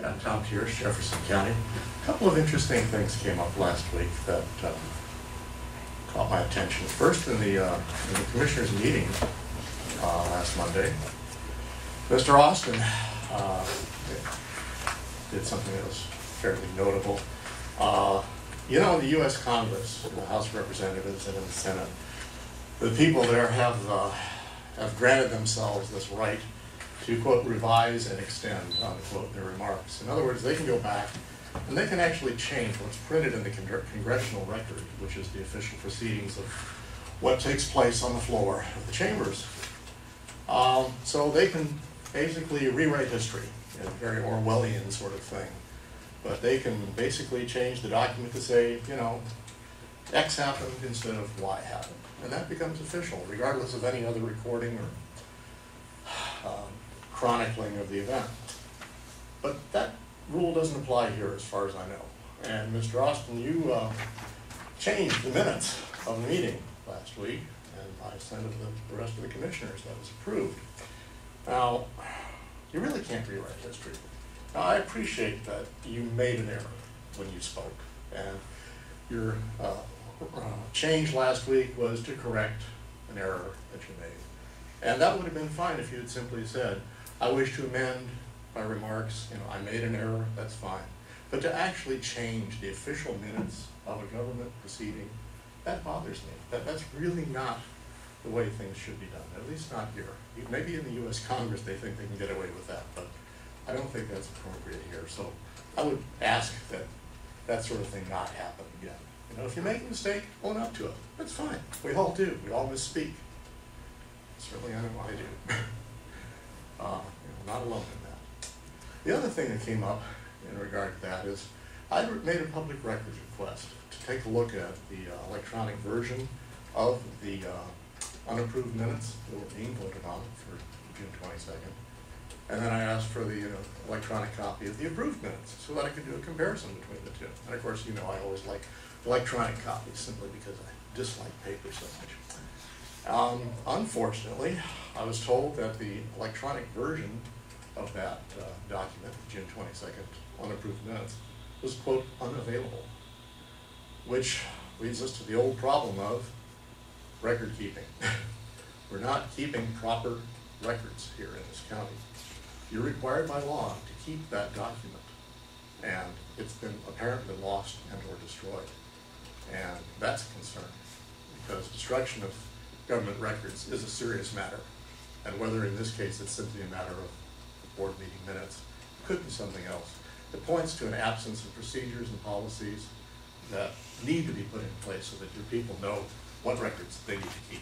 Tom Thiersch, Jefferson County. A couple of interesting things came up last week that caught my attention. First, in the commissioners' meeting last Monday, Mr. Austin did something that was fairly notable. You know, in the U.S. Congress, in the House of Representatives and in the Senate, the people there have granted themselves this right to, quote, revise and extend, unquote, their remarks. In other words, they can go back and they can actually change what's printed in the congressional record, which is the official proceedings of what takes place on the floor of the chambers. So they can basically rewrite history in a very Orwellian sort of thing. But they can basically change the document to say, you know, X happened instead of Y happened. And that becomes official, regardless of any other recording or chronicling of the event. But that rule doesn't apply here as far as I know. And Mr. Austin, you changed the minutes of the meeting last week, and I sent it to the rest of the commissioners. That was approved. Now, you really can't rewrite history. Now, I appreciate that you made an error when you spoke, and your change last week was to correct an error that you made. And that would have been fine if you had simply said, I wish to amend my remarks, you know, I made an error, that's fine. But to actually change the official minutes of a government proceeding, that bothers me. That's really not the way things should be done, at least not here. Maybe in the U.S. Congress they think they can get away with that, but I don't think that's appropriate here. So I would ask that that sort of thing not happen again. You know, if you make a mistake, own up to it. That's fine. We all do. We all misspeak. Certainly I know I do. You know, not alone in that. The other thing that came up in regard to that is I made a public records request to take a look at the electronic version of the unapproved minutes that were being voted on for June 22nd. And then I asked for the electronic copy of the approved minutes so that I could do a comparison between the two. And of course, you know, I always like electronic copies simply because I dislike paper so much. Unfortunately, I was told that the electronic version of that document, June 22nd, unapproved minutes, was, quote, unavailable, which leads us to the old problem of record keeping. We're not keeping proper records here in this county. You're required by law to keep that document, and it's been apparently lost and or destroyed. And that's a concern, because destruction of government records is a serious matter. And whether in this case it's simply a matter of board meeting minutes, it could be something else. It points to an absence of procedures and policies that need to be put in place so that your people know what records they need to keep.